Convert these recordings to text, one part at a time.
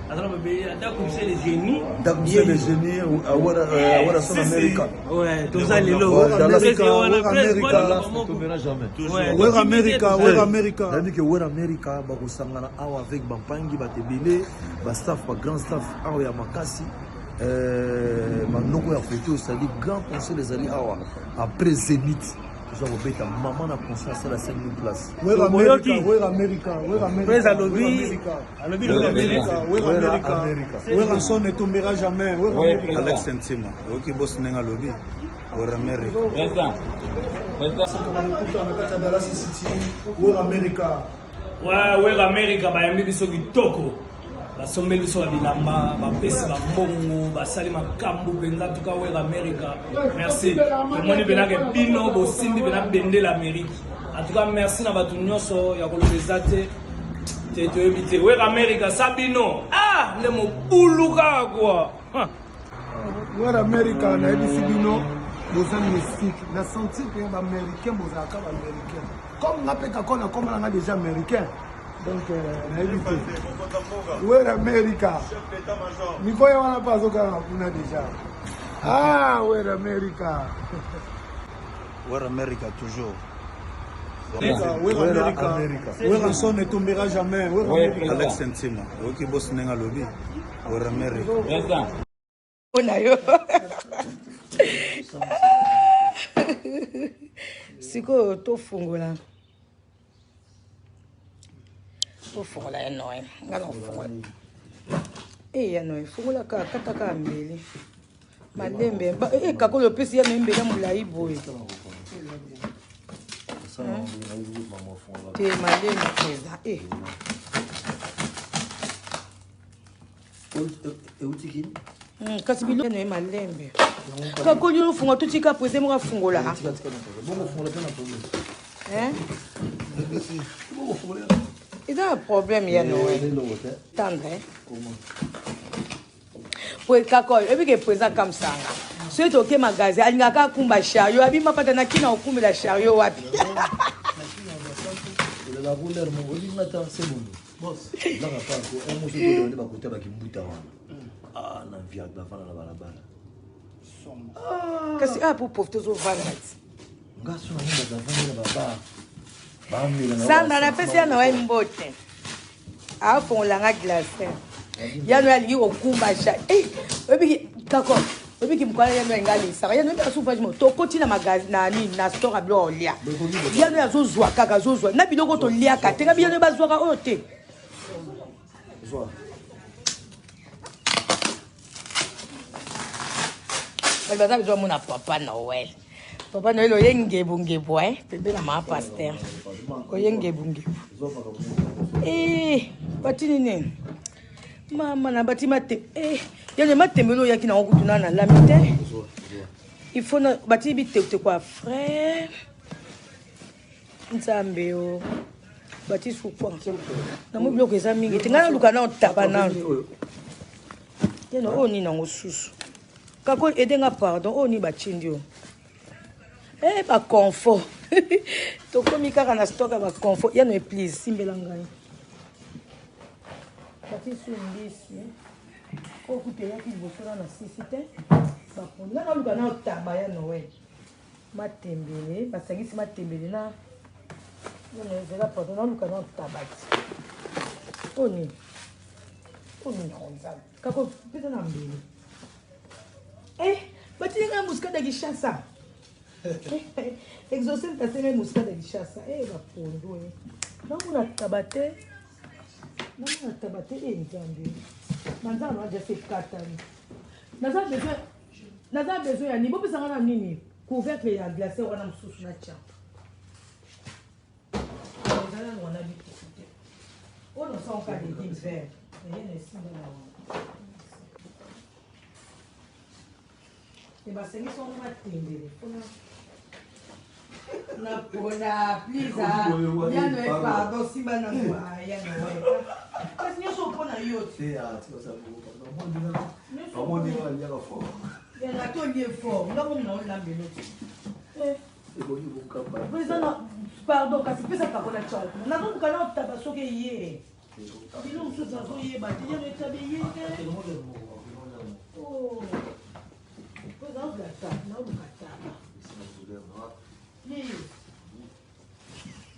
Alors, d'accord, c'est les génies. D'accord, c'est les génies. Voilà, son Amérique. Ouais, tout ça, les lots. On ne tombera jamais. Ouais, Amérique, ouais, Amérique. C'est-à-dire que ouais, Amérique, bakosangana awa avec Bampangi, Batebele, Bastaff, Grand Staff, awa ya Makasi. Manoko ya photo, c'est-à-dire grand conseil les alliés awa après Zénith. Nous avons fait maman a construit ça à 5000 places. Ouais, Amérique, ouais, Amérique, ouais, Amérique. Ouais, Amérique. Ouais, son ne tombera jamais. Ouais, Amérique. Alex Sentima, ok, boss nenga lobby. Ouais, Amérique. Ouais, Amérique. Ouais, Amérique, bah, yambi biso kitoko. Basombeli biso bilamba, bapesi bambongo, basali makambo benza tuka ouais Amérique. Merci. Tomoni benake bino bosimbi bena bende l'Amérique. En tout cas, merci na batu nyonso ya kolobeza te. Te ebite ouais Amérique sabino. Ah, le mo buluka quoi. Ouais, Amérique na ebisi bino. Bozan mystique. Na senti que les Américains bozaka américain. Comme na peka kona comme na déjà américain. Donc na ebite. Ouais, Amérique. Niko ya wana paso kana kuna déjà. Ah, ouais, Amérique. Ouais, Amérique toujours. Ouais, Amérique. Ouais, son ne tombera jamais. Ouais, Alex Sentima, ok, boss nenga lobby. Ouais, Amérique. Siko tofungola ya noe ngana fungola ya noe fungola ka kataka mbele malembe kakolo pesi ya mbele mulai boye te malembe pesa kasi bilo no malembe kakoli no funga tutika pese mo fungola il a un problème ya no tendre pour kakol et puis que présent comme ça c'est OK magasin alingaka kumba chariot abima pata na kina okumbela chariot wapi la rouleur mon ordinateur c'est bon boss là pas un monsieur de ba côté ba kimbuta wana na via ba fana na barabara kasi pour pauvre zo vanat ngaso na nda za fana na baba Sandra na pesi ya Noël mbote a fongolanga glace ya no alingi kokumba cha obi d'accord obi kimkwala ya no ngali saka ya no ba souvage mo to koti na magazine na ni na store blo lia ya no azozwa kaka azozwa na biloko to lia ka tenga bien no bazwa ka ote zwa baza bizwa mona Papa Noël oyengebungebu bebe na ma pasteur oyengebungebu batini nini mama na bati mate yane matembelo yaki na okutuna na lamite il faut na bati bitete kwa frère nzambe o bati sukwa na mo biloko eza mingi tingana luka na tabana yeno oni na ngosusu kako edenga pardon oni bachindi o ba confort to komi kaka na stock ba confort ya no please simbela ngai bati sumbisi ko kupe ya ki bosora na sisite ba ponga na luka na taba ya Noël matembele basangisi matembele na no zela pardon na luka na taba oni na onza kako pita na mbele bati nga muskada gishasa exaucé ta semaine muscade de chasse va pondo na tabate nzambe manzano aja se katani naza besoin ya ni bo pesanga na nini couvercle ya glacé wana msusu na cha ngana ngwana bitisite ono son ka de d'hiver ne simba na basengi son matembele na pona please ya no pardon simba na ngwa ya no kasi nyoso pona yote ya na to lié fort ngamo na la melote pardon kasi pesa ka kona chao na ko kana tabasoke ye bino mosusu azoyeba te yango etabe ye te kozalogata naolukataba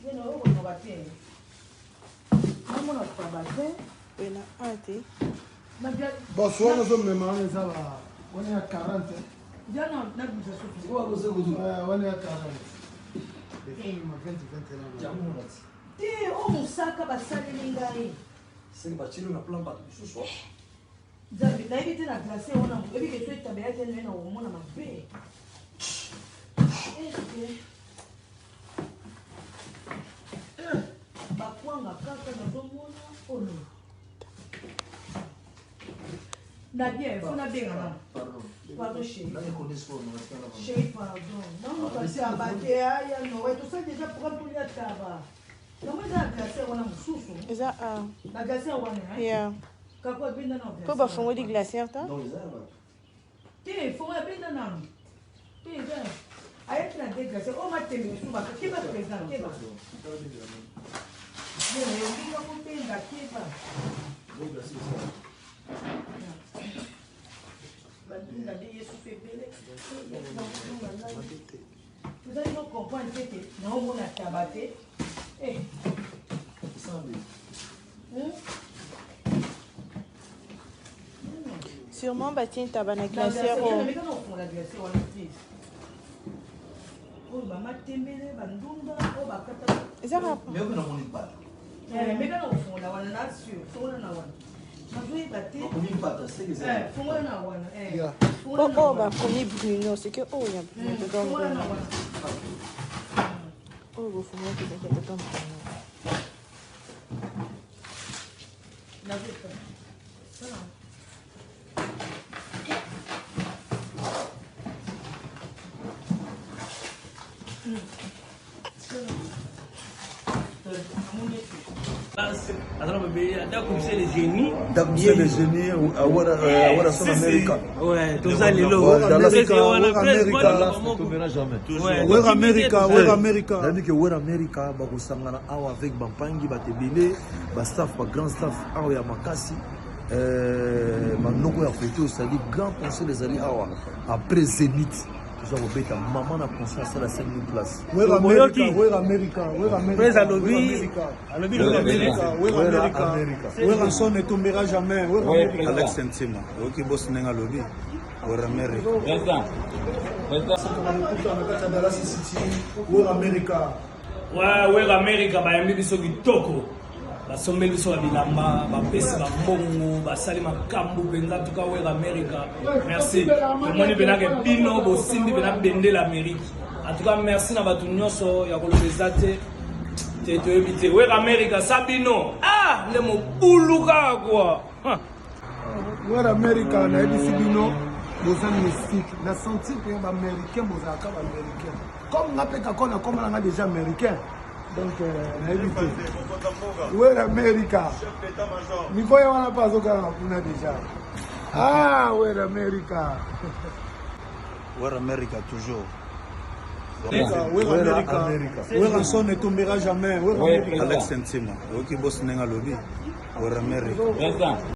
yeno okonoka te namona taba te pena ate bon soir ozomema wana eza wana ya 40 jana nabisa soki wana ya 40 te o mosaka basaleli ngai nzambe nayebi te na glace wana ebike so etabe ya te naye na omona mabe bakwanga kaka nazomona ono na bien fo nabengana pardon chéri pardon namokasi abate aya nowe tosali déjà programme tolia taba yango eza na glace wana mosusu eza na glace wana ya kako ebenda na mpo bafongoli glacière ta te fongo ebenda nano te eza ayaki na de glace oyo matembe mosusu keba présent keba ebinga kotenga keba bandunda nde yesu mpe ebele tozali kocomprendre tete naomona taba te sûrement batie ntaba na glacière oyo bamatembele bandunda oyo bakata eza mekana kofongola wana na sur fongola na wana nazoyeba te fongola na wana oyo bakomi bruno seke oyo ya bruno dedans bruno oyo bofungolaki ezaki ya dedans bruno D'accoucher les génies. D'accoucher les génies, à son Amérique. Ouais, tout ça, les lots. Ouais, Amérique. C'est-à-dire que ouais, Amérique, bakosangana awa avec bampangi, batebele, staff, grand staff, awa ya makasi. Manoko ya photo, c'est-à-dire grand conseil les alliés awa après Zénith. Nous avons fait maman na conscience à la 5000 places. Ouais, America. Président Lobby. Ouais, son ne tombera jamais. Alex Sentima. Ok, boss nenga lobby. Ouais, America. Ouais, America, bayambi biso kitoko. Basombeli biso bilamba, bapesi bambongo, basali makambo penza tuka we America. Merci. Tomoni benake bino bosimbi bena bende l'Amérique. En tout cas, merci na batu nyonso ya kolobeza te. Te toyebite we America sabino. Ah, le mo buluka quoi. Ouais, America na ebisi bino bozan mystique. Na sentir que ba américain bozaka ba américain. Comme na peka kona comme na déjà américain. Donc, où est l'Amérique? Il faut y avoir pas au Ghana déjà. Ah, où est l'Amérique? Où est l'Amérique toujours? Où est l'Amérique? Où est la son ne tombera jamais? Alex Sentima. Ok, boss nenga lobby. Où est l'Amérique?